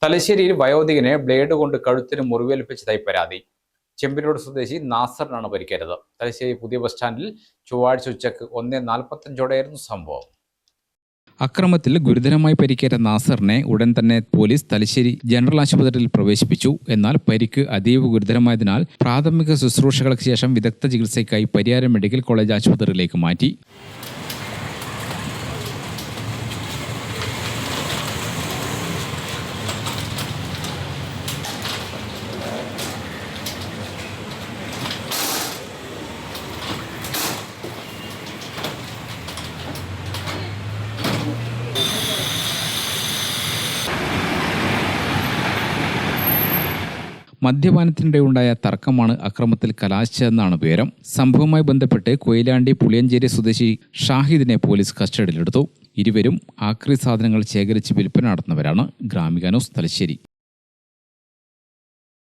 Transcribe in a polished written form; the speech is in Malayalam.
തലശ്ശേരിയിൽ വയോധികനെ ബ്ലേഡ് കൊണ്ട് കഴുത്തിന് മുറിവേൽപ്പിച്ചതായി പരാതി. ചെമ്പിലോട് സ്വദേശി നാസറിനാണ് പരിക്കേറ്റത്. തലശ്ശേരി പുതിയ ബസ് സ്റ്റാൻഡിൽ ചൊവ്വാഴ്ച ഉച്ചയ്ക്ക് 1:45 സംഭവം. അക്രമത്തിൽ ഗുരുതരമായി പരിക്കേറ്റ നാസറിനെ ഉടൻ തന്നെ പോലീസ് തലശ്ശേരി ജനറൽ ആശുപത്രിയിൽ പ്രവേശിപ്പിച്ചു. എന്നാൽ പരിക്ക് അതീവ ഗുരുതരമായതിനാൽ പ്രാഥമിക ശുശ്രൂഷകൾക്ക് ശേഷം വിദഗ്ധ ചികിത്സയ്ക്കായി പരിയാരം മെഡിക്കൽ കോളേജ് ആശുപത്രിയിലേക്ക് മാറ്റി. മദ്യപാനത്തിനിടെയുണ്ടായ തർക്കമാണ് അക്രമത്തിൽ കലാശിച്ചതെന്നാണ് വിവരം. സംഭവവുമായി ബന്ധപ്പെട്ട് കൊയിലാണ്ടി പുളിയഞ്ചേരി സ്വദേശി ഷാഹിദിനെ പോലീസ് കസ്റ്റഡിയിലെടുത്തു. ഇരുവരും ആക്രി സാധനങ്ങൾ ശേഖരിച്ച് വിൽപ്പന നടത്തുന്നവരാണ്. ഗ്രാമിക ന്യൂസ്, തലശ്ശേരി.